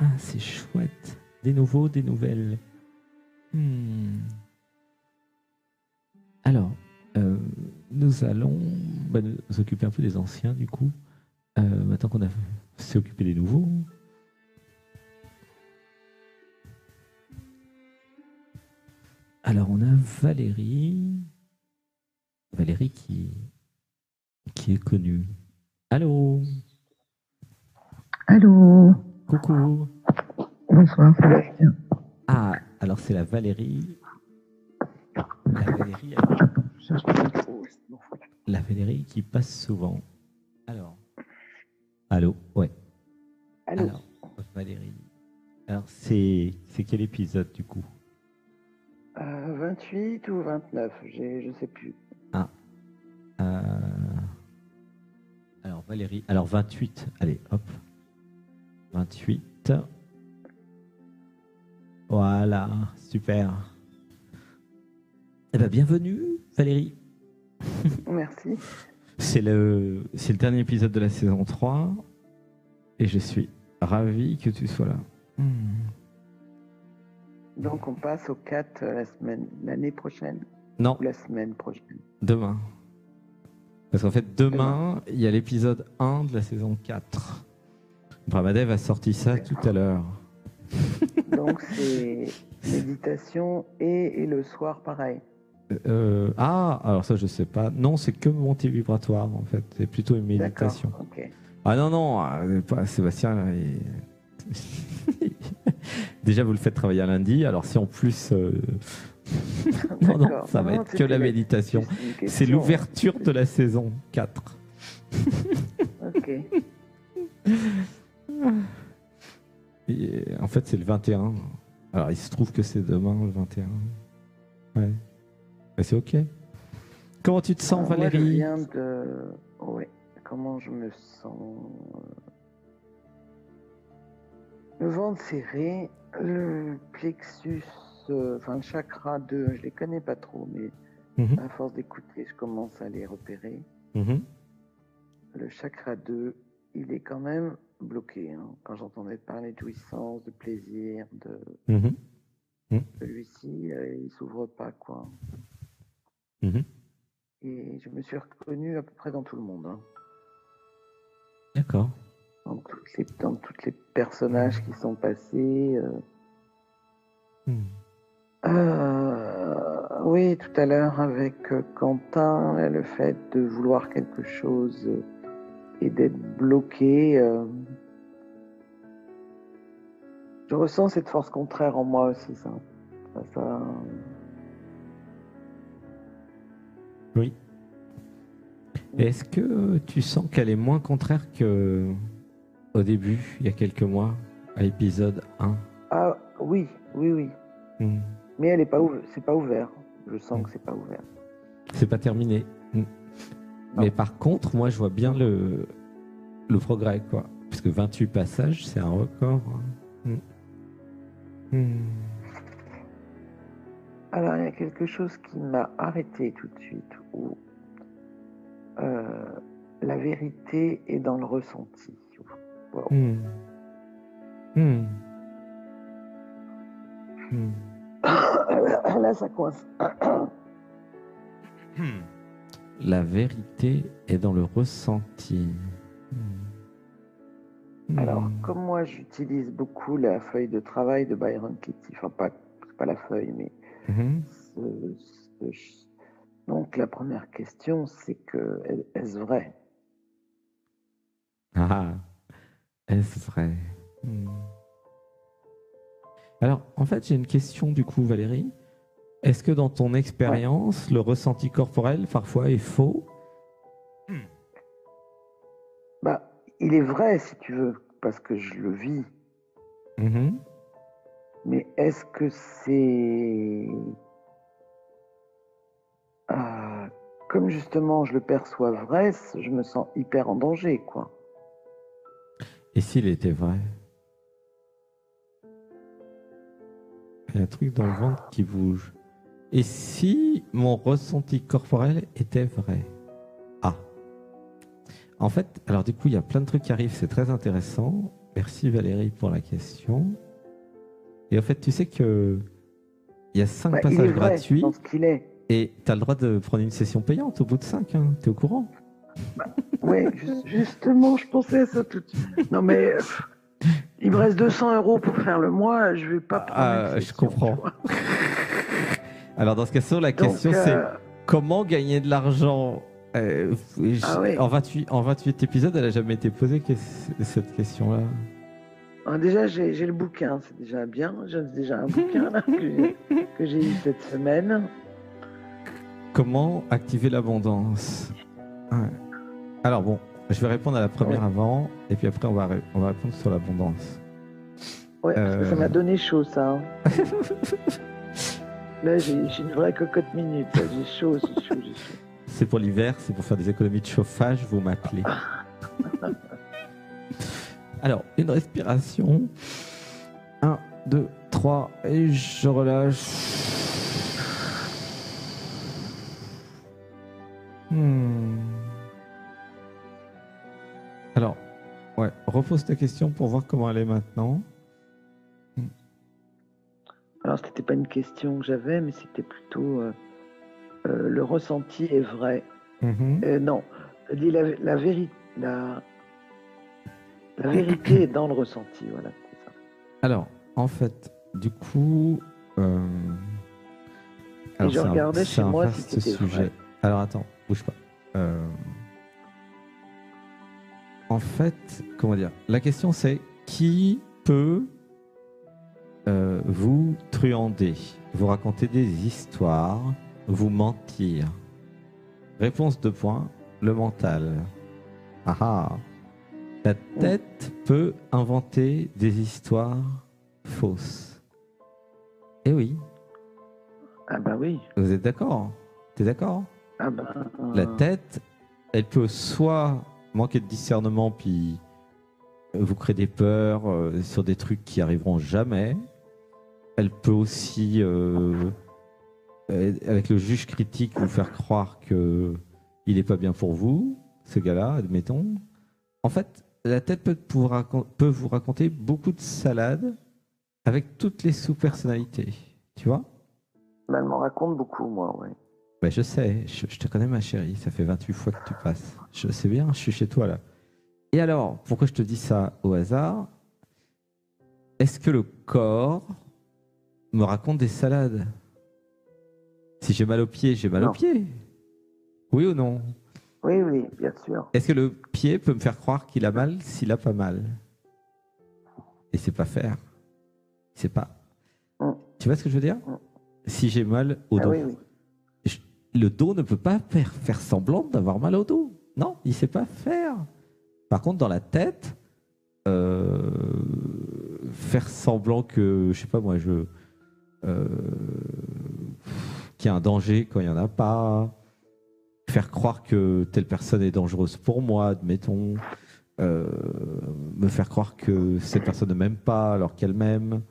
Ah, c'est chouette. Des nouveaux, des nouvelles. Alors, nous allons nous occuper un peu des anciens, du coup. Maintenant qu'on a s'est occupé des nouveaux. Alors, on a Valérie. Valérie qui est connue. Allô? Allô? Coucou. Bonsoir, Sébastien. Ah, alors c'est la Valérie. La Valérie qui passe souvent. Alors. Allô? Ouais. Allô? Alors, Valérie. Alors, c'est quel épisode du coup? 28 ou 29, je sais plus. Ah. Alors, Valérie. Alors, 28. Allez, hop. 28. Voilà, super. Eh bien, bienvenue, Valérie. Merci. C'est le dernier épisode de la saison 3 et je suis ravi que tu sois là. Donc on passe au 4 l'année prochaine? Non. Ou la semaine prochaine? Demain. Parce qu'en fait, demain, il y a l'épisode 1 de la saison 4. Bramadev a sorti ça tout à l'heure. Donc c'est méditation et le soir pareil. Alors ça je sais pas. Non, c'est que montée vibratoire en fait. C'est plutôt une méditation. D'accord, ok. Ah non, Sébastien. Déjà vous le faites travailler à lundi. Alors si en plus, non, ça va être que la méditation. C'est l'ouverture de la saison 4. Ok. Et en fait c'est le 21. Alors il se trouve que c'est demain le 21. Ouais. Mais c'est ok. Comment tu te sens, Valérie? Moi, je viens de... Ouais. Comment je me sens? Le ventre serré, le plexus, le chakra 2, je les connais pas trop, mais à force d'écouter, je commence à les repérer. Le chakra 2, il est quand même bloqué. Hein. Quand j'entendais parler de jouissance, de plaisir, celui-ci, il s'ouvre pas, quoi. Et je me suis reconnu à peu près dans tout le monde. Hein. D'accord. Dans tous les personnages qui sont passés. Oui, tout à l'heure avec Quentin, le fait de vouloir quelque chose et d'être bloqué. Je ressens cette force contraire en moi aussi, ça. Oui. Est-ce que tu sens qu'elle est moins contraire que au début, il y a quelques mois, à l'épisode 1? Ah oui. Mais elle est pas c'est pas ouvert. Je sens que c'est pas ouvert. C'est pas terminé. Mais par contre, moi, je vois bien le progrès, quoi. Parce que 28 passages, c'est un record. Alors, il y a quelque chose qui m'a arrêté tout de suite, où la vérité est dans le ressenti. Wow. Là, ça coince. La vérité est dans le ressenti. Alors, comme moi, j'utilise beaucoup la feuille de travail de Byron Katie, enfin, pas la feuille, mais donc, la première question, c'est que, est-ce vrai? Ah, est-ce vrai? Alors, en fait, j'ai une question du coup, Valérie. Est-ce que dans ton expérience, le ressenti corporel, parfois, est faux? Bah, il est vrai, si tu veux, parce que je le vis. Mais est-ce que c'est... comme justement je le perçois vrai, je me sens hyper en danger, quoi. Et s'il était vrai? Il y a un truc dans le ventre qui bouge. Et si mon ressenti corporel était vrai? Ah. En fait, alors du coup, il y a plein de trucs qui arrivent, c'est très intéressant. Merci Valérie pour la question. Et en fait, tu sais que il y a 5 passages gratuits. Dans ce qu'il est. Et tu as le droit de prendre une session payante au bout de 5, hein. Tu es au courant? Oui, justement, je pensais à ça tout de suite. Non, mais il me reste 200 € pour faire le mois, je vais pas prendre une session, je comprends. Alors, dans ce cas-là, la question, c'est comment gagner de l'argent en 28 épisodes, elle n'a jamais été posée, cette question-là. Déjà, j'ai le bouquin, c'est déjà bien. J'ai déjà un bouquin là, que j'ai eu cette semaine. Comment activer l'abondance? Ouais. Alors bon, je vais répondre à la première avant, et puis après on va répondre sur l'abondance. Ouais, parce que ça m'a donné chaud ça. Hein. Là, j'ai une vraie cocotte minute. J'ai chaud. C'est pour l'hiver, c'est pour faire des économies de chauffage, vous m'appelez. Alors, une respiration. 1, 2, 3, et je relâche. Alors, ouais, repose ta question pour voir comment elle est maintenant. Alors, c'était pas une question que j'avais, mais c'était plutôt le ressenti est vrai. Non, dit la vérité est dans le ressenti, voilà. C'est ça. Alors, en fait, du coup, et je regardais chez moi si c'était sujet. Vrai. Alors attends, bouge pas. En fait, comment dire? La question c'est qui peut vous truander, vous raconter des histoires, vous mentir? Réponse 2 points, le mental. La tête peut inventer des histoires fausses. Eh oui. Ah bah oui. Vous êtes d'accord? T'es d'accord? Ah bah, La tête, elle peut soit manquer de discernement, puis vous créer des peurs sur des trucs qui arriveront jamais. Elle peut aussi, avec le juge critique, vous faire croire qu'il n'est pas bien pour vous, ce gars-là, admettons. En fait, la tête peut vous raconter beaucoup de salades avec toutes les sous-personnalités. Tu vois? Elle m'en raconte beaucoup, moi, oui. Ben, je sais, je te connais, ma chérie. Ça fait 28 fois que tu passes. Je sais bien, je suis chez toi, là. Et alors, pourquoi je te dis ça au hasard? Est-ce que le corps me raconte des salades? Si j'ai mal au pied, j'ai mal au pied. Oui ou non? Oui, oui, bien sûr. Est-ce que le pied peut me faire croire qu'il a mal s'il a pas mal? Et c'est pas faire. C'est pas. Tu vois ce que je veux dire? Si j'ai mal au dos. Oui. Le dos ne peut pas faire semblant d'avoir mal au dos. Non, il ne sait pas faire. Par contre, dans la tête, faire semblant que, je sais pas moi, qu'il y a un danger quand il n'y en a pas, faire croire que telle personne est dangereuse pour moi, admettons, me faire croire que cette personne ne m'aime pas alors qu'elle m'aime.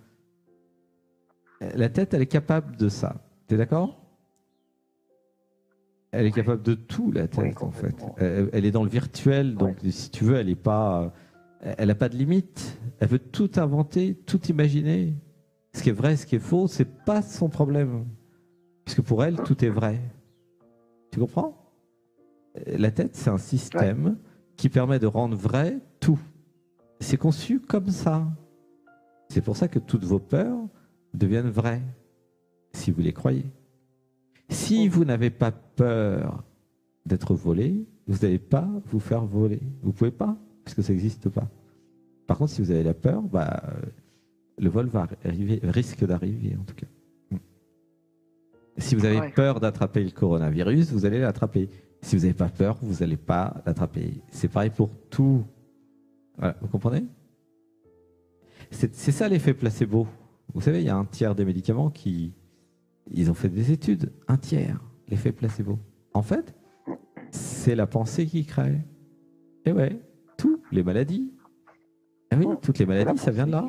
La tête, elle est capable de ça. T'es d'accord? Elle est capable de tout, la tête, en fait. Elle est dans le virtuel, donc si tu veux, elle n'a pas de limite. Elle peut tout inventer, tout imaginer. Ce qui est vrai, ce qui est faux, c'est pas son problème. Puisque pour elle, tout est vrai. Tu comprends? La tête, c'est un système qui permet de rendre vrai tout. C'est conçu comme ça. C'est pour ça que toutes vos peurs deviennent vraies, si vous les croyez. Si vous n'avez pas peur d'être volé, vous n'allez pas vous faire voler. Vous ne pouvez pas, puisque ça n'existe pas. Par contre, si vous avez la peur, le vol risque d'arriver, en tout cas. Si vous avez peur d'attraper le coronavirus, vous allez l'attraper. Si vous n'avez pas peur, vous n'allez pas l'attraper. C'est pareil pour tout. Voilà, vous comprenez? C'est ça l'effet placebo. Vous savez, il y a un tiers des médicaments qui... Ils ont fait des études. Un tiers, l'effet placebo. En fait, c'est la pensée qui crée. Et ouais, toutes les maladies. Ah oui, toutes les maladies, ça vient de là.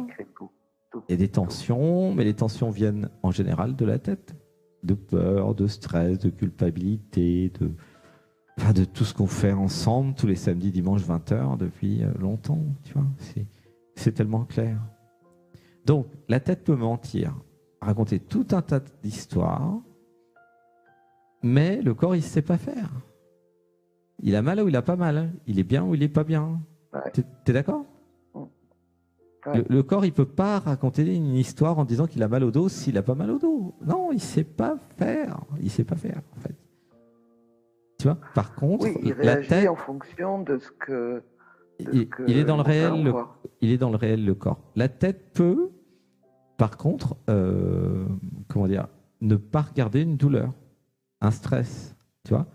Il y a des tensions, mais les tensions viennent en général de la tête. De peur, de stress, de culpabilité, de tout ce qu'on fait ensemble tous les samedis, dimanches, 20h depuis longtemps. Tu vois, c'est tellement clair. Donc, la tête peut mentir, raconter tout un tas d'histoires, mais le corps, il ne sait pas faire. Il a mal ou il a pas mal. Hein. Il est bien ou il est pas bien. Ouais. T'es d'accord? Ouais. Le corps, il peut pas raconter une histoire en disant qu'il a mal au dos s'il a pas mal au dos. Non, il sait pas faire. Il sait pas faire, en fait. Tu vois? Par contre, oui, il réagit la tête, en fonction de ce que. Il est dans le réel. Il est dans le réel, le corps. La tête peut, par contre, comment dire, ne pas regarder une douleur, un stress. Tu vois?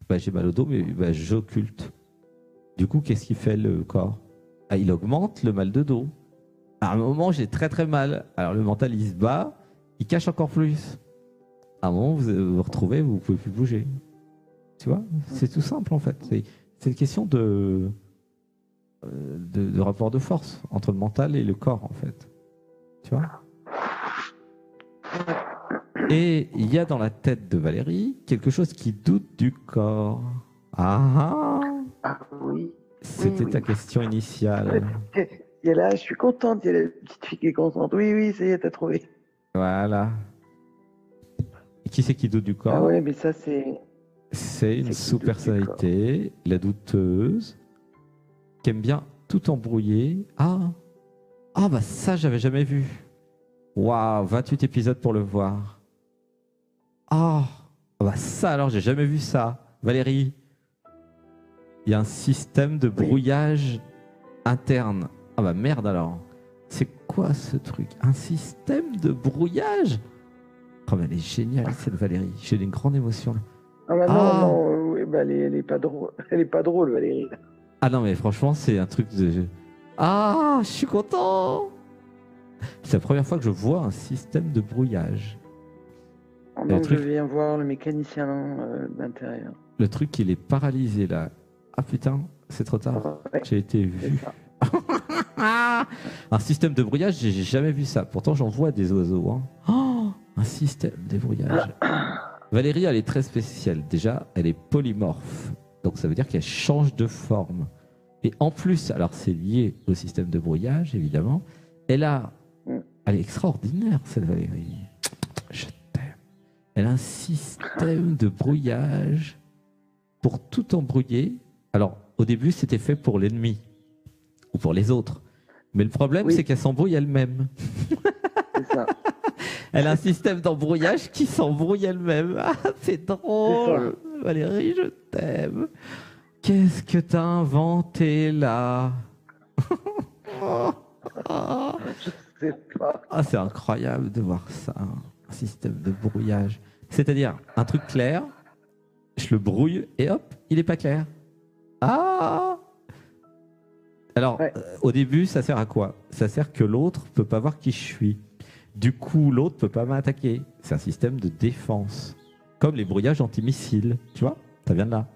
Bah, j'ai mal au dos, mais bah, j'occulte. Du coup, qu'est-ce qu'il fait le corps? Ah, il augmente le mal de dos. À un moment, j'ai très très mal. Alors le mental, il se bat, il cache encore plus. À un moment, vous vous retrouvez, vous ne pouvez plus bouger. Tu vois? C'est tout simple en fait. C'est une question de rapport de force entre le mental et le corps en fait. Tu vois? Et il y a dans la tête de Valérie quelque chose qui doute du corps. Ah, oui. C'était ta question initiale. Il y a là, je suis contente, il y a la petite fille qui est contente. Oui, ça y est, t'as trouvé. Voilà. Et qui c'est qui doute du corps? Ah ouais, mais ça c'est... C'est une sous-personnalité, la douteuse, qui aime bien tout embrouiller. Ah bah ça, j'avais jamais vu. Waouh, 28 épisodes pour le voir. Ah bah ça alors, j'ai jamais vu ça. Valérie, il y a un système de brouillage interne. Ah bah merde alors. C'est quoi ce truc? Un système de brouillage? Oh mais elle est géniale cette Valérie. J'ai une grande émotion là. Ah bah non, oui, bah elle est pas drôle. Elle est pas drôle Valérie. Ah non mais franchement c'est un truc de... Ah, je suis content. C'est la première fois que je vois un système de brouillage. Oh non, je viens voir le mécanicien d'intérieur. Le truc, il est paralysé là. Ah putain, c'est trop tard. Ouais, j'ai été vu. Un système de brouillage, j'ai jamais vu ça. Pourtant, j'en vois des oiseaux. Hein. Oh, un système de brouillage. Valérie, elle est très spéciale. Déjà, elle est polymorphe. Donc, ça veut dire qu'elle change de forme. Et en plus, alors c'est lié au système de brouillage, évidemment. Elle est extraordinaire, cette Valérie. Je t'aime. Elle a un système de brouillage pour tout embrouiller. Alors, au début, c'était fait pour l'ennemi ou pour les autres. Mais le problème, c'est qu'elle s'embrouille elle-même. C'est ça. Elle a un système d'embrouillage qui s'embrouille elle-même. Ah, c'est drôle. Valérie, je t'aime. Qu'est-ce que t'as inventé là? Je sais pas. Ah, c'est incroyable de voir ça. Un système de brouillage. C'est-à-dire, un truc clair, je le brouille et hop, il n'est pas clair. Ah! Alors, au début, ça sert à quoi? Ça sert que l'autre ne peut pas voir qui je suis. Du coup, l'autre ne peut pas m'attaquer. C'est un système de défense. Comme les brouillages antimissiles. Tu vois? Ça vient de là.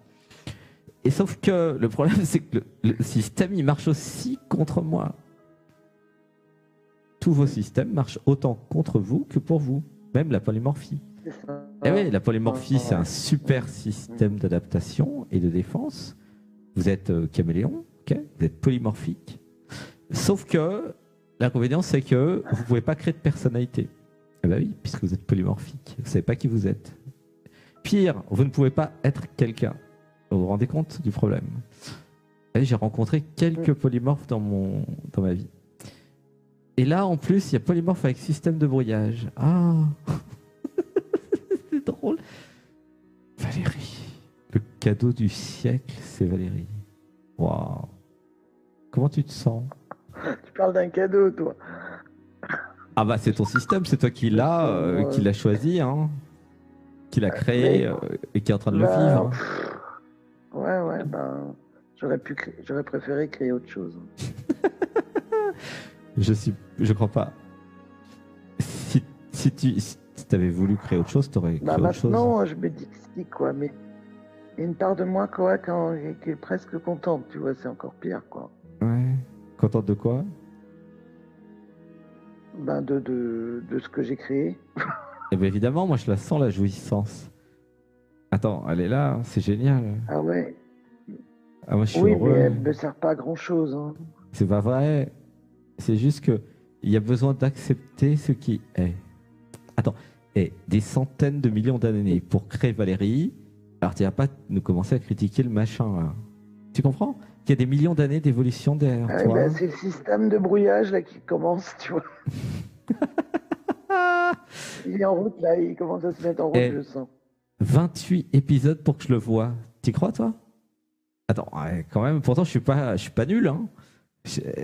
Et sauf que le problème, c'est que le système, il marche aussi contre moi. Tous vos systèmes marchent autant contre vous que pour vous. Même la polymorphie. Et oui, la polymorphie, c'est un super système d'adaptation et de défense. Vous êtes caméléon, okay, vous êtes polymorphique. Sauf que l'inconvénient, c'est que vous ne pouvez pas créer de personnalité. Eh bien oui, puisque vous êtes polymorphique. Vous ne savez pas qui vous êtes. Pire, vous ne pouvez pas être quelqu'un. Vous vous rendez compte du problème? J'ai rencontré quelques polymorphes dans ma vie. Et là, en plus, il y a polymorphe avec système de brouillage. Ah, c'est drôle. Valérie. Le cadeau du siècle, c'est Valérie. Waouh. Comment tu te sens? Tu parles d'un cadeau, toi. Ah bah c'est ton système, c'est toi qui l'as choisi, hein, qui l'a créé et qui est en train de le vivre. Ouais, j'aurais préféré créer autre chose. Je crois pas. Si tu avais voulu créer autre chose, tu aurais créé autre chose. Maintenant, je me dis que si, quoi, mais il y a une part de moi, quoi, qui est presque contente, tu vois, c'est encore pire, quoi. Ouais. Contente de quoi? De ce que j'ai créé. Eh bien évidemment, moi je la sens, la jouissance. Attends, elle est là, c'est génial. Ah ouais. Ah, moi je suis heureux. Mais elle ne me sert pas à grand chose. Hein. C'est pas vrai. C'est juste qu'il y a besoin d'accepter ce qui est. Attends, et des centaines de millions d'années pour créer Valérie, alors tu vas pas nous commencer à critiquer le machin, là. Tu comprends? Qu'il y a des millions d'années d'évolution derrière toi. Ben, c'est le système de brouillage là qui commence, tu vois. Il est en route là, il commence à se mettre en route, je le sens. 28 épisodes pour que je le voie. T'y crois, toi? Attends, quand même, pourtant je suis pas nul, hein.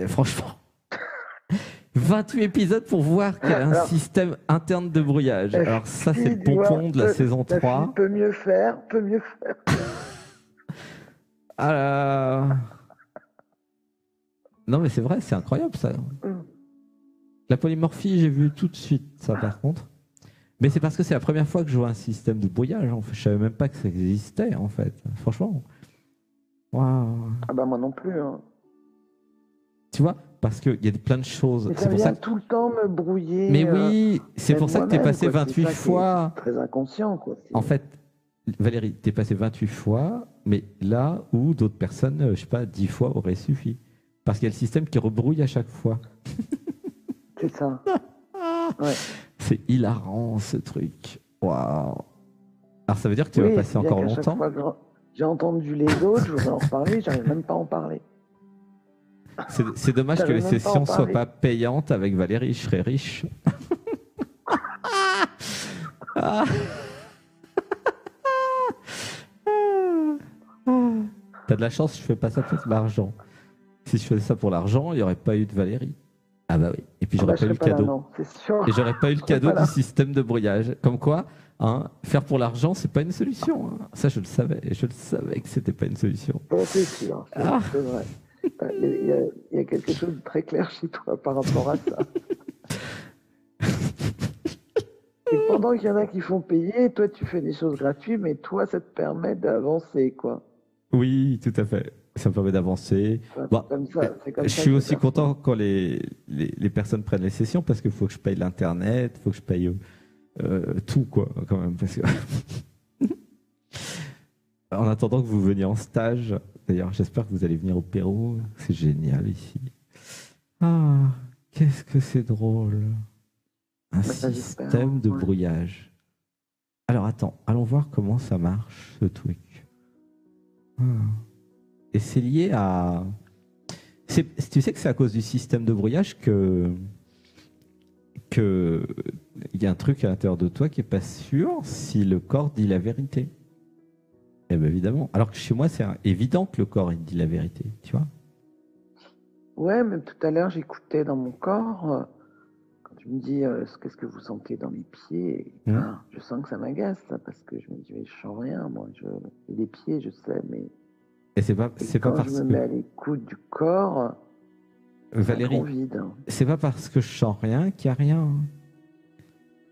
Franchement. 28 épisodes pour voir qu'il y a un système interne de brouillage. Alors ça, c'est le pompon de la saison 3. Peut mieux faire. Non, mais c'est vrai, c'est incroyable, ça. La polymorphie, j'ai vu tout de suite, ça, par contre. Mais c'est parce que c'est la première fois que je vois un système de brouillage. En fait. Je savais même pas que ça existait, en fait. Franchement. Wow. Ah bah moi non plus. Hein. Tu vois, parce qu'il y a plein de choses. Mais ça vient tout le temps me brouiller. Mais oui, c'est pour ça que tu es passé 28 fois. C'est très inconscient, quoi. En fait, Valérie, tu es passé 28 fois, mais là où d'autres personnes, je sais pas, 10 fois auraient suffi. Parce qu'il y a le système qui rebrouille à chaque fois. C'est ça. Ouais. C'est hilarant, ce truc. Waouh. Alors, ça veut dire que tu vas passer encore longtemps. J'ai entendu les autres, je voudrais en reparler, j'arrive même pas à en parler. C'est dommage que les sessions soient pas payantes avec Valérie, je serais riche. T'as de la chance, je fais pas ça pour l'argent. Si je faisais ça pour l'argent, il n'y aurait pas eu de Valérie. Ah bah oui. Et puis j'aurais pas eu le cadeau. Là, non, c'est sûr. Et j'aurais pas eu le cadeau du système de brouillage. Comme quoi, hein, faire pour l'argent, c'est pas une solution. Hein. Ça, je le savais. Et je le savais que c'était pas une solution. C'est sûr. C'est vrai. Il y a quelque chose de très clair chez toi par rapport à ça. Et pendant qu'il y en a qui font payer, toi tu fais des choses gratuites, mais toi ça te permet d'avancer, quoi. Oui, tout à fait. Ça me permet d'avancer. Bon, je suis aussi content quand les personnes prennent les sessions parce qu'il faut que je paye l'internet, il faut que je paye tout, quoi, quand même. Parce que en attendant que vous veniez en stage, d'ailleurs, j'espère que vous allez venir au Pérou. C'est génial ici. Ah, qu'est-ce que c'est drôle. Un système de brouillage. Alors, attends, allons voir comment ça marche, ce truc. Et c'est lié à... Tu sais que c'est à cause du système de brouillage que il y a un truc à l'intérieur de toi qui n'est pas sûr si le corps dit la vérité. Eh bien, évidemment. Alors que chez moi, c'est évident que le corps il dit la vérité, tu vois. Ouais, même tout à l'heure, j'écoutais dans mon corps, quand tu me dis qu'est-ce que vous sentez dans les pieds, je sens que ça m'agace, ça, parce que je me dis, mais je sens rien, moi. Les pieds, je sais, mais... Et c'est pas parce que... je me mets à l'écoute du corps, Valérie, c'est pas parce que je sens rien qu'il n'y a rien.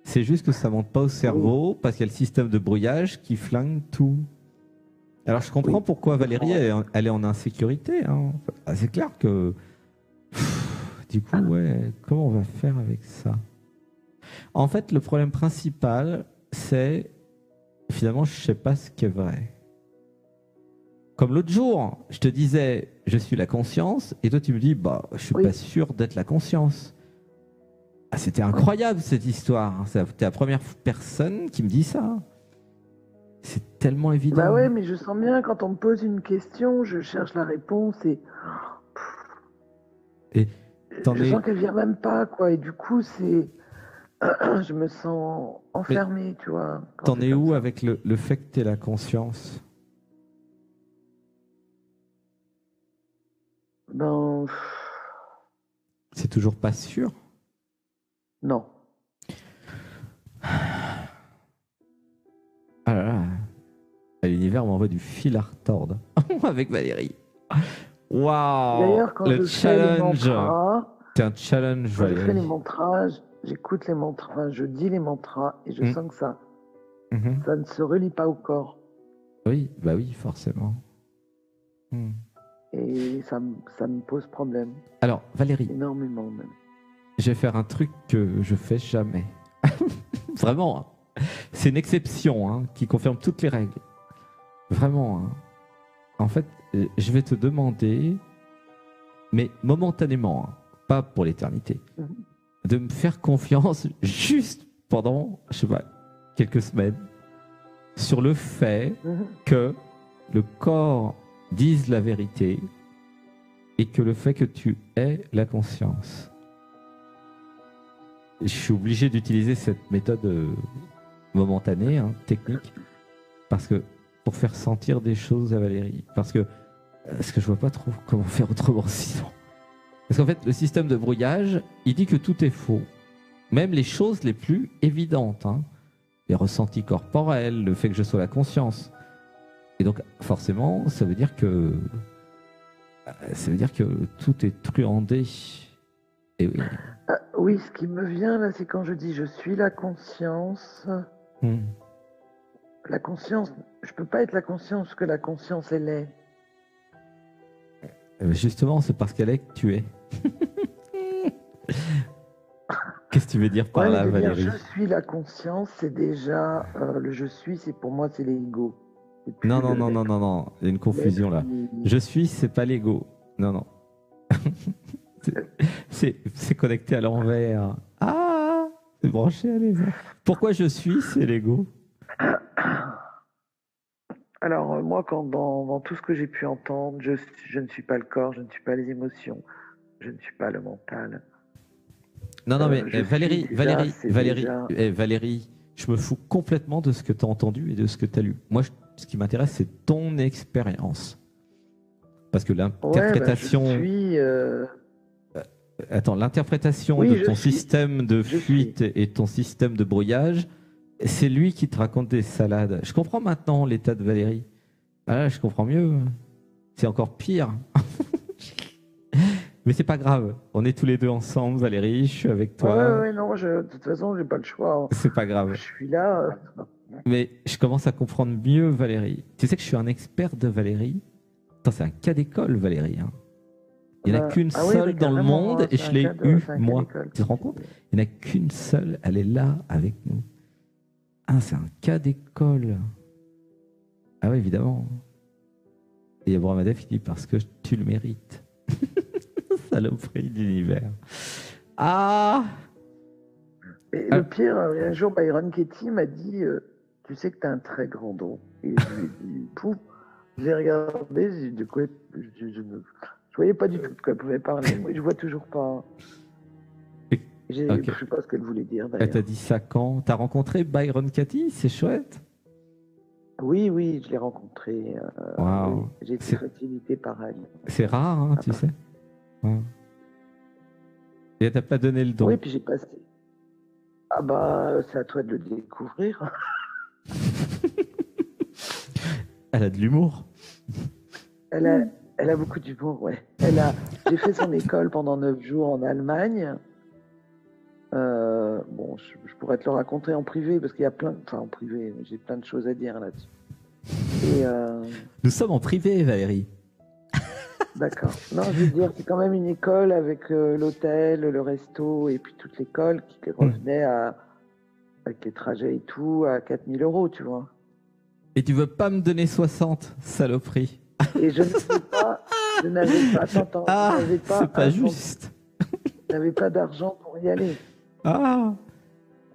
C'est juste que ça monte pas au cerveau parce qu'il y a le système de brouillage qui flingue tout. Alors je comprends pourquoi Valérie elle est en insécurité. Hein. C'est clair que du coup, comment on va faire avec ça? En fait, le problème principal, c'est finalement, je sais pas ce qui est vrai. Comme l'autre jour, je te disais, je suis la conscience, et toi tu me dis, bah, je suis pas sûr d'être la conscience. Ah, c'était incroyable cette histoire. T'es la première personne qui me dit ça. C'est tellement évident. Bah ouais, mais je sens bien quand on me pose une question, je cherche la réponse et je sens qu'elle vient même pas, quoi. Et du coup, je me sens enfermé, tu vois. T'en es où avec le fait que t'es la conscience? Ben... C'est toujours pas sûr? Non. Ah là là. L'univers m'envoie du fil à retordre avec Valérie. Waouh! Le challenge! C'est un challenge, Valérie. Je fais les mantras, j'écoute les mantras, je dis les mantras et je sens que ça ne se relie pas au corps. Oui, bah oui, forcément. Et ça me pose problème. Alors, Valérie. Énormément, même. Je vais faire un truc que je fais jamais. Vraiment. Hein. C'est une exception qui confirme toutes les règles. Vraiment. Hein. En fait, je vais te demander, mais momentanément, pas pour l'éternité. De me faire confiance juste pendant, je sais pas, quelques semaines, sur le fait que le corps dise la vérité et que le fait que tu aies la conscience. Je suis obligé d'utiliser cette méthode momentanée, technique, parce que pour faire sentir des choses à Valérie. Parce que je vois pas trop comment faire autrement sinon. Parce qu'en fait, le système de brouillage, il dit que tout est faux. Même les choses les plus évidentes. Les ressentis corporels, le fait que je sois la conscience. Et donc, forcément, ça veut dire que tout est truandé. Et oui. Oui, ce qui me vient là, c'est quand je dis je suis la conscience. La conscience, je peux pas être la conscience que la conscience elle est. Justement, c'est parce qu'elle est que tu es. Qu'est-ce que tu veux dire par là, Valérie? Je suis la conscience, c'est déjà le je suis, c'est pour moi c'est l'ego. Non, il y a une confusion là. Je suis, c'est pas l'ego. Non. c'est connecté à l'envers. Ah, c'est branché à l'envers. Pourquoi je suis, c'est l'ego? Alors moi, quand dans tout ce que j'ai pu entendre, je ne suis pas le corps, je ne suis pas les émotions, je ne suis pas le mental. Non, mais Valérie, je me fous complètement de ce que tu as entendu et de ce que tu as lu. Moi, ce qui m'intéresse, c'est ton expérience. Parce que l'interprétation... Attends, l'interprétation de ton système de fuite et ton système de brouillage, c'est lui qui te raconte des salades. Je comprends maintenant l'état de Valérie. Ah, je comprends mieux. C'est encore pire. Mais c'est pas grave. On est tous les deux ensemble, Valérie. Je suis avec toi. Ouais, non, de toute façon, j'ai pas le choix. C'est pas grave. Je suis là. Mais je commence à comprendre mieux Valérie. Tu sais que je suis un expert de Valérie. Attends, c'est un cas d'école, Valérie. Il n'y en a qu'une seule dans le monde et je l'ai eu, moi. Tu te rends compte? Il n'y en a qu'une seule. Elle est là avec nous. Ah, c'est un cas d'école. Ah oui, évidemment. Et Abraham Adef, il dit parce que tu le mérites. Saloperie d'univers. Ah! Et le pire, un jour, Byron Katie m'a dit tu sais que tu as un très grand don. Et je lui ai dit pouf. Je l'ai regardé, j'ai dit de quoi je ne voyais pas du tout de quoi elle pouvait parler. Moi, je vois toujours pas. Je ne sais pas ce qu'elle voulait dire d'ailleurs. Elle t'a dit ça quand? T'as rencontré Byron Katie? C'est chouette. Oui, je l'ai rencontré. Wow. J'ai été facilité par elle. C'est rare, tu sais. Wow. Et elle t'a pas donné le don? Oui, puis j'ai passé. Ah bah, c'est à toi de le découvrir. Elle a de l'humour. Elle a beaucoup d'humour, ouais. J'ai fait son école pendant 9 jours en Allemagne. Bon, je pourrais te le raconter en privé parce qu'il y a en privé, j'ai plein de choses à dire là-dessus. Nous sommes en privé, Valérie. D'accord. Non, je veux dire, c'est quand même une école avec l'hôtel, le resto et puis toute l'école qui revenait avec les trajets et tout à 4 000 €, tu vois. Et tu veux pas me donner 60, saloperie? Et je n'avais pas, c'est pas juste. Je n'avais pas d'argent pour y aller. Ah.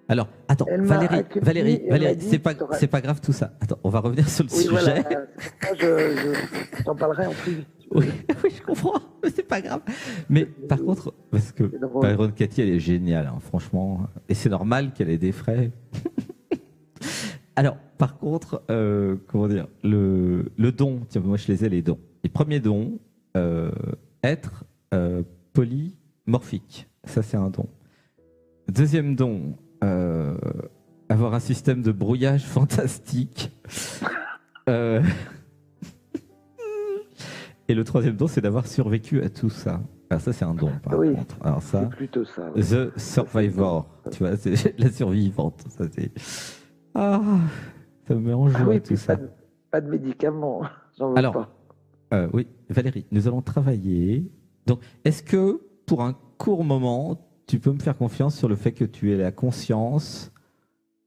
Alors, attends, Valérie, c'est pas grave tout ça. Attends, on va revenir sur le sujet. Voilà, je t'en parlerai en privé. Oui, je comprends, mais c'est pas grave. Mais par contre, parce que Byron Katie, elle est géniale, franchement, et c'est normal qu'elle ait des frais. Alors, par contre, comment dire, le don, tiens, moi je les ai les dons. Les premiers dons, être polymorphique, ça c'est un don. Deuxième don, avoir un système de brouillage fantastique. Et le troisième don, c'est d'avoir survécu à tout ça. Alors ça, c'est un don, par contre. Alors ça, c'est plutôt ça. The Survivor, tu vois, c'est la survivante. Ça, ça me met en joie, tout ça. Pas de médicaments, j'en veux pas. Oui, Valérie, nous allons travailler. Donc, est-ce que, pour un court moment, tu peux me faire confiance sur le fait que tu aies la conscience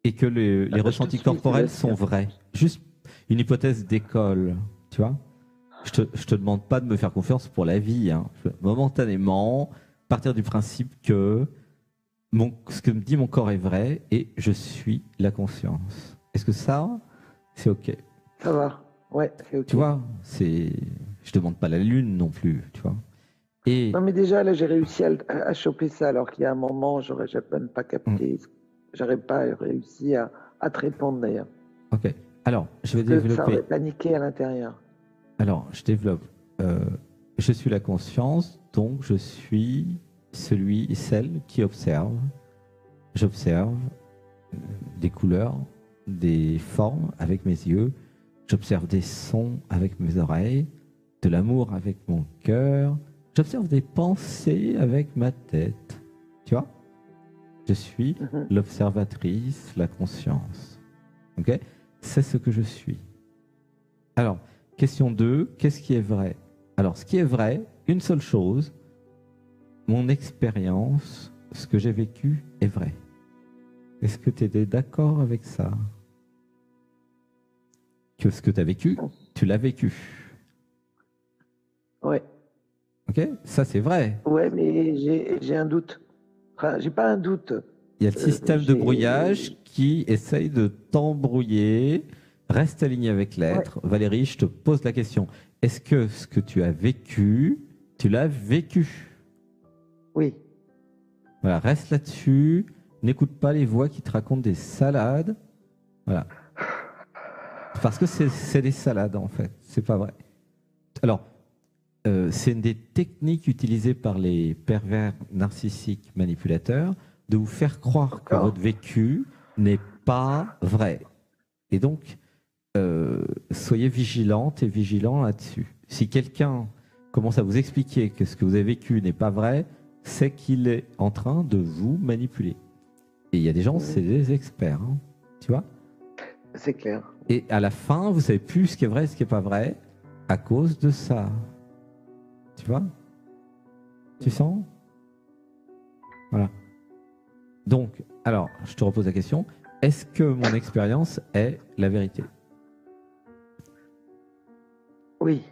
et que les ressentis corporels sont vrais? Juste une hypothèse d'école, tu vois? Je te demande pas de me faire confiance pour la vie. Momentanément, partir du principe que ce que me dit mon corps est vrai et je suis la conscience. Est-ce que ça, c'est OK? Ça va, ouais, c'est OK. Tu vois, je demande pas la lune non plus, tu vois. Et non, mais déjà, là, j'ai réussi à choper ça, alors qu'il y a un moment, j'aurais même pas capté. J'aurais pas réussi à te répondre, d'ailleurs. OK. Alors, je vais Parce que ça développer. aurait paniqué à l'intérieur. Alors, je développe. Je suis la conscience, donc je suis celui et celle qui observe. J'observe des couleurs, des formes avec mes yeux. J'observe des sons avec mes oreilles, de l'amour avec mon cœur. J'observe des pensées avec ma tête. Tu vois? Je suis l'observatrice, la conscience. Ok? C'est ce que je suis. Alors, question 2, qu'est-ce qui est vrai? Alors, ce qui est vrai, une seule chose, mon expérience, ce que j'ai vécu est vrai. Est-ce que tu es d'accord avec ça? Que ce que tu as vécu, tu l'as vécu. Ouais. Ok? Ça, c'est vrai. Ouais, mais j'ai un doute. Enfin, j'ai pas un doute. Il y a le système de brouillage qui essaye de t'embrouiller. Reste aligné avec l'être. Ouais. Valérie, je te pose la question. Est-ce que ce que tu as vécu, tu l'as vécu? Oui. Voilà, reste là-dessus. N'écoute pas les voix qui te racontent des salades. Voilà. Parce que c'est des salades, en fait. C'est pas vrai. Alors, c'est une des techniques utilisées par les pervers narcissiques manipulateurs de vous faire croire que votre vécu n'est pas vrai. Et donc, soyez vigilante et vigilant là-dessus. Si quelqu'un commence à vous expliquer que ce que vous avez vécu n'est pas vrai, c'est qu'il est en train de vous manipuler. Et il y a des gens, c'est des experts, hein, tu vois? C'est clair. Et à la fin, vous savez plus ce qui est vrai et ce qui n'est pas vrai à cause de ça. Tu vois? Tu sens? Voilà. Donc, alors, je te repose la question. Est-ce que mon expérience est la vérité? Oui.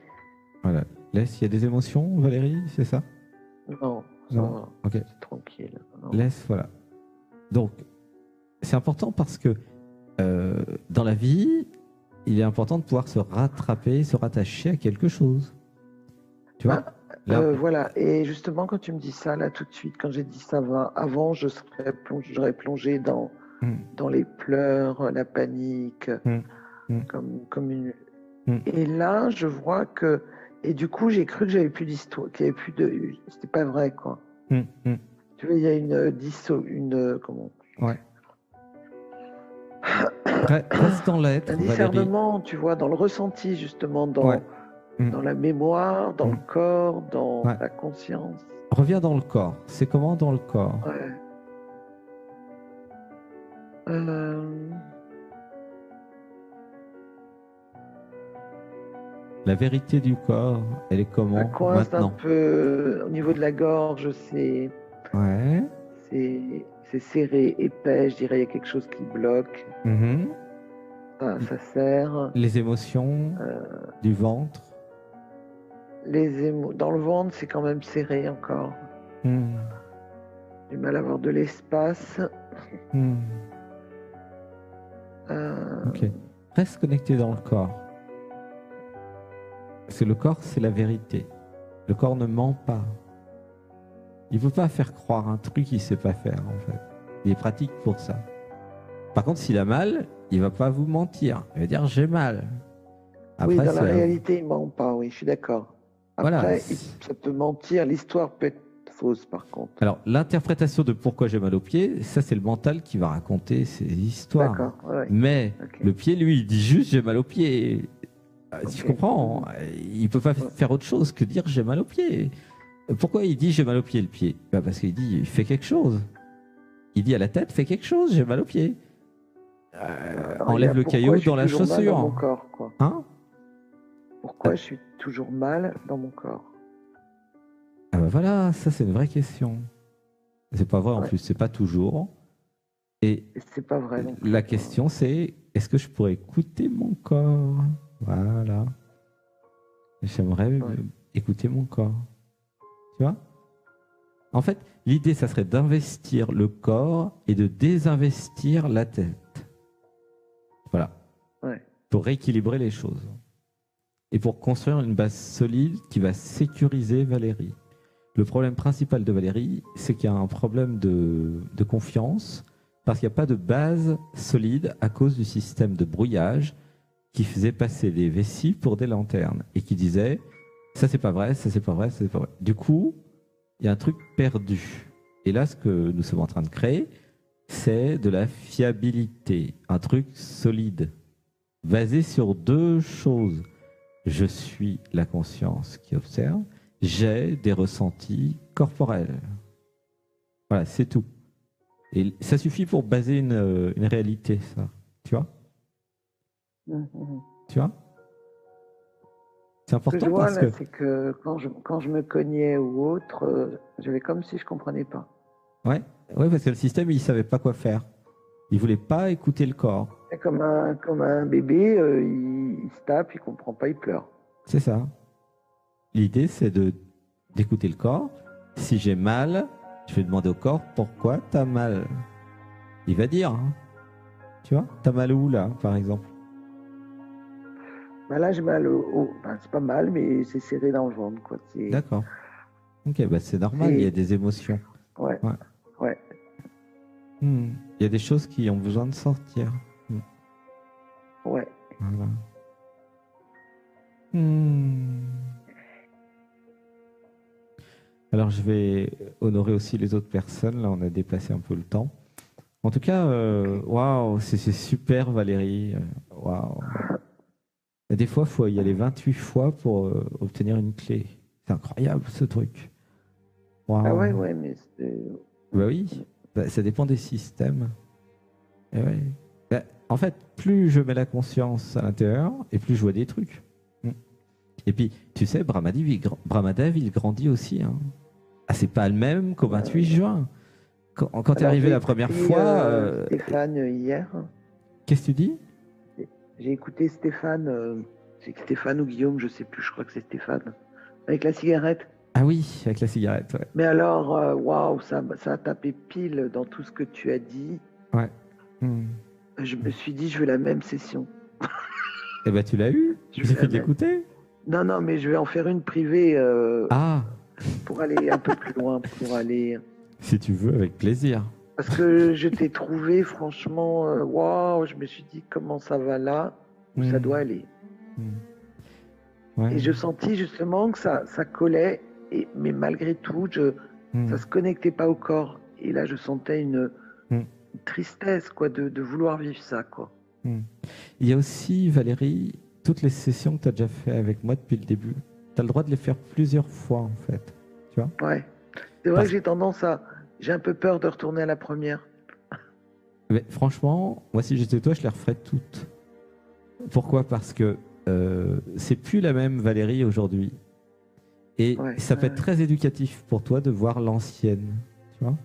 Voilà. Laisse, il y a des émotions, Valérie, c'est ça? Non. Non. Ok. C'est tranquille. Non. Laisse, voilà. Donc, c'est important parce que dans la vie, il est important de pouvoir se rattraper, se rattacher à quelque chose. Tu vois? Voilà. Et justement, quand tu me dis ça, là, tout de suite, quand j'ai dit ça va, avant, j'aurais plongé dans les pleurs, la panique, comme une. Et là, je vois que. Et du coup, j'ai cru que j'avais plus d'histoire, qu'il n'y avait plus de. C'était pas vrai, quoi. Tu vois, il y a une. Comment? Ouais. Reste dans l'être, un discernement, Valérie. Tu vois, dans le ressenti, justement, dans la mémoire, dans le corps, dans la conscience. Reviens dans le corps. C'est comment dans le corps? Ouais. La vérité du corps, elle est comment ça coince maintenant? Un peu au niveau de la gorge, c'est. Ouais. C'est serré, épais, je dirais, il y a quelque chose qui bloque. Ça serre. Les émotions du ventre? Dans le ventre, c'est quand même serré encore. Du mal à avoir de l'espace. Ok. Reste connecté dans le corps. Parce que le corps, c'est la vérité. Le corps ne ment pas. Il ne peut pas faire croire un truc qu'il ne sait pas faire, en fait. Il est pratique pour ça. Par contre, s'il a mal, il ne va pas vous mentir. Il va dire « j'ai mal ». Après, oui, dans la réalité, il ne ment pas, oui, je suis d'accord. Après, voilà, ça peut mentir, l'histoire peut être fausse, par contre. Alors, l'interprétation de pourquoi j'ai mal au pied, ça, c'est le mental qui va raconter ces histoires. D'accord, ouais. Mais le pied, lui, il dit juste « j'ai mal au pied ». Tu comprends, il ne peut pas faire autre chose que dire « j'ai mal au pied ». Pourquoi il dit « j'ai mal au pied » le pied? Parce qu'il dit « fais quelque chose ». Il dit à la tête « fais quelque chose, j'ai mal au pied ». Enlève le caillou dans la chaussure. Dans mon corps, quoi. Hein? Pourquoi je suis toujours mal dans mon corps? Ah ben voilà, ça c'est une vraie question. C'est pas vrai en plus, c'est pas toujours. Et c'est pas vrai. La question c'est, est-ce que je pourrais écouter mon corps? Voilà. J'aimerais écouter mon corps. Tu vois? En fait, l'idée, ça serait d'investir le corps et de désinvestir la tête. Voilà. Ouais. Pour rééquilibrer les choses. Et pour construire une base solide qui va sécuriser Valérie. Le problème principal de Valérie, c'est qu'il y a un problème de confiance, parce qu'il n'y a pas de base solide à cause du système de brouillage qui faisait passer les vessies pour des lanternes et qui disait ça c'est pas vrai, ça c'est pas vrai, ça c'est pas vrai. Du coup, il y a un truc perdu. Et là, ce que nous sommes en train de créer, c'est de la fiabilité, un truc solide, basé sur deux choses. Je suis la conscience qui observe, j'ai des ressentis corporels. Voilà, c'est tout. Et ça suffit pour baser une réalité, ça. Tu vois? Tu vois? C'est important. Ce que je vois, parce là, c'est que quand je me cognais ou autre, j'avais comme si je comprenais pas. Ouais, parce que le système, il savait pas quoi faire. Il voulait pas écouter le corps. C'est comme un bébé, il se tape, il comprend pas, il pleure. C'est ça. L'idée, c'est d'écouter le corps. Si j'ai mal, je vais demander au corps pourquoi tu as mal. Il va dire. Hein. Tu vois, t'as mal où là, par exemple? Bah là, j'ai mal ben, c'est pas mal, mais c'est serré dans le ventre, quoi. D'accord. Ok, bah c'est normal, il y a des émotions. Ouais. Il y a des choses qui ont besoin de sortir. Ouais. Voilà. Alors, je vais honorer aussi les autres personnes. Là, on a dépassé un peu le temps. En tout cas, waouh, c'est super, Valérie. Waouh. Des fois, il faut y aller 28 fois pour obtenir une clé. C'est incroyable, ce truc. Wow. Ah ouais, mais c'est... Bah oui, ça dépend des systèmes. Et ouais. Bah, en fait, plus je mets la conscience à l'intérieur, et plus je vois des trucs. Et puis, tu sais, Brahmadev, il grandit aussi. Hein. Ah, c'est pas le même qu'au 28 juin. Quand tu es arrivé la première fois... Stéphane, hier. Qu'est-ce que tu dis? J'ai écouté Stéphane, c'est Stéphane ou Guillaume, je sais plus, je crois que c'est Stéphane, avec la cigarette. Ah oui, avec la cigarette, ouais. Mais alors, waouh, ça a tapé pile dans tout ce que tu as dit. Ouais. Je me suis dit, je veux la même session. Eh ben, tu l'as eu? J'ai fait de l'écouter? Non, mais je vais en faire une privée pour aller un peu plus loin, pour aller... Si tu veux, avec plaisir. Parce que je t'ai trouvé, franchement, waouh, je me suis dit, comment ça va là, où ça doit aller. Ouais. Et je sentis justement que ça collait, mais malgré tout, ça se connectait pas au corps. Et là, je sentais une tristesse, quoi, de vouloir vivre ça, quoi. Il y a aussi, Valérie, toutes les sessions que tu as déjà fait avec moi depuis le début. Tu as le droit de les faire plusieurs fois, en fait. Tu vois? Ouais. C'est vrai que j'ai tendance à... J'ai un peu peur de retourner à la première. Mais franchement, moi, si j'étais toi, je les referais toutes. Pourquoi? Parce que c'est plus la même Valérie aujourd'hui. Et ça peut être très éducatif pour toi de voir l'ancienne. Tu vois?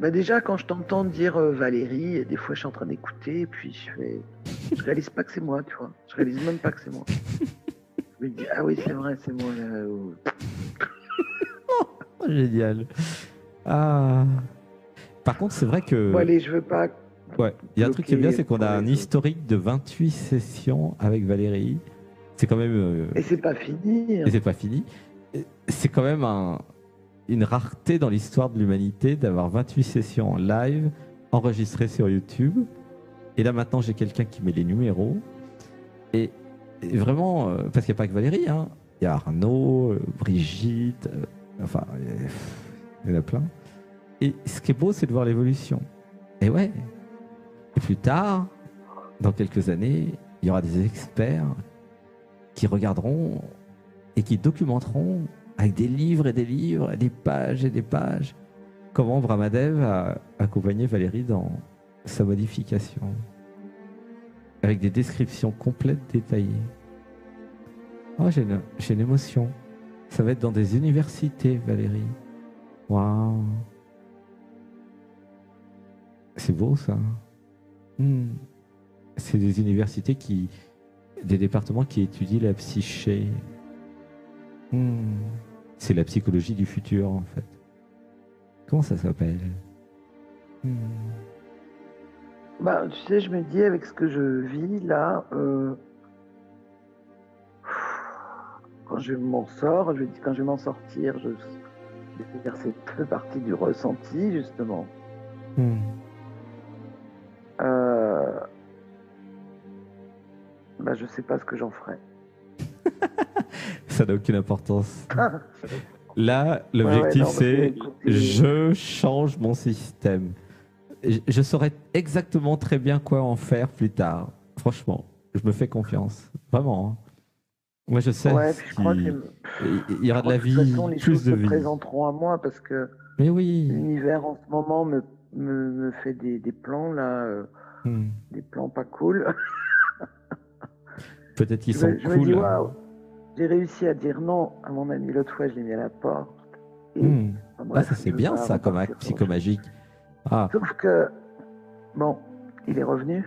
Bah déjà, quand je t'entends dire Valérie, des fois, je suis en train d'écouter, et puis je réalise pas que c'est moi, tu vois. Je réalise même pas que c'est moi. Je me dis, ah oui, c'est vrai, c'est moi. Oh, génial. Ah. Par contre, c'est vrai que... Bon, allez, je veux pas... Ouais, il y a un truc qui est bien, c'est qu'on a un historique de 28 sessions avec Valérie. C'est quand même... Et c'est pas fini. Et c'est pas fini. C'est quand même une rareté dans l'histoire de l'humanité d'avoir 28 sessions en live enregistrées sur YouTube. Et là, maintenant, j'ai quelqu'un qui met les numéros. Et vraiment, parce qu'il n'y a pas que Valérie, hein. Il y a Arnaud, Brigitte, enfin, il y en a plein. Et ce qui est beau, c'est de voir l'évolution. Et ouais. Et plus tard, dans quelques années, il y aura des experts qui regarderont et qui documenteront avec des livres et des livres, des pages et des pages, comment Brahmadev a accompagné Valérie dans sa modification. Avec des descriptions complètes, détaillées. Oh, j'ai une émotion. Ça va être dans des universités, Valérie. Waouh. C'est beau, ça. C'est des universités des départements qui étudient la psyché. C'est la psychologie du futur, en fait. Comment ça s'appelle? Bah, tu sais, je me dis, avec ce que je vis là, quand je m'en sors, je dis quand je vais m'en sortir, c'est peu partie du ressenti, justement. Bah, je sais pas ce que j'en ferai. Ça n'a aucune importance. Là, l'objectif, c'est je change mon système. Je saurais exactement très bien quoi en faire plus tard. Franchement, je me fais confiance. Vraiment. Hein. Moi, je sais il y aura de la vie, façon, les plus choses de se vie. présenteront à moi parce que mais oui. L'univers en ce moment me fait des plans là, des plans pas cool. Peut-être qu'ils sont cool. Je me dis, waouh, j'ai réussi à dire non à mon ami l'autre fois, je l'ai mis à la porte. Et, bref, ça c'est bien ça comme acte psychomagique. Sauf que, bon, il est revenu.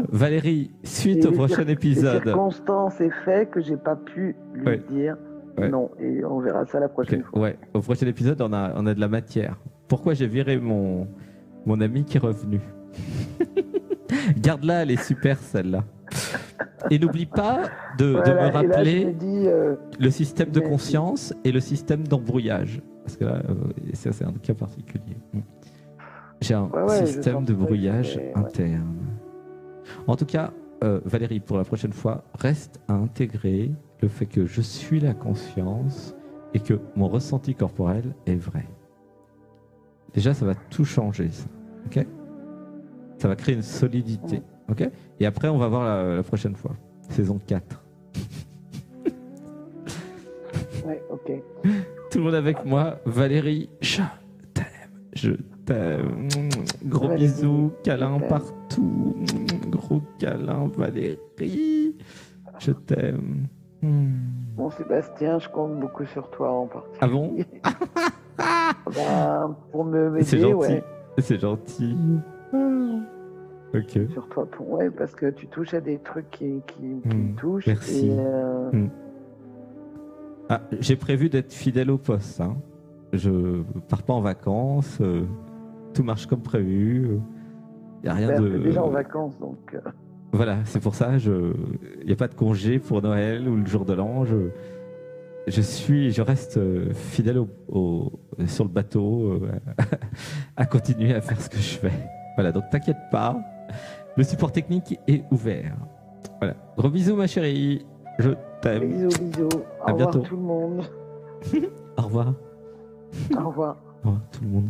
Valérie, suite au prochain épisode. Les circonstances et faits que j'ai pas pu lui dire non, et on verra ça la prochaine fois. Ouais, au prochain épisode, on a de la matière. Pourquoi j'ai viré mon ami qui est revenu? Garde-la, elle est super celle-là. Et n'oublie pas de me rappeler le système de conscience et le système d'embrouillage. Parce que là, ça c'est un cas particulier. J'ai un système de brouillage interne. En tout cas, Valérie, pour la prochaine fois, reste à intégrer le fait que je suis la conscience et que mon ressenti corporel est vrai. Déjà, ça va tout changer, ça. Ok ? Ça va créer une solidité. Ok ? Et après, on va voir la prochaine fois. Saison 4. Ouais, ok. Tout le monde avec moi. Valérie, je t'aime. Je t'aime. Gros bisous, câlins partout. Gros câlins, Valérie. Je t'aime. Bon, Sébastien, je compte beaucoup sur toi en particulier. Ah bon? Pour m'aider, c'est gentil. C'est gentil. Ok. Sur toi, parce que tu touches à des trucs qui me touchent. Merci. J'ai prévu d'être fidèle au poste. Hein. Je pars pas en vacances. Tout marche comme prévu. Il n'y a rien de. Déjà en vacances, donc. Voilà, c'est pour ça. Il n'y a pas de congé pour Noël ou le jour de l'an. Je reste fidèle sur le bateau à continuer à faire ce que je fais. Voilà, donc t'inquiète pas. Le support technique est ouvert. Voilà. Gros bisous, ma chérie. Je t'aime. Bisous. À bientôt. Au revoir tout le monde. Au revoir. Au revoir. Au revoir tout le monde.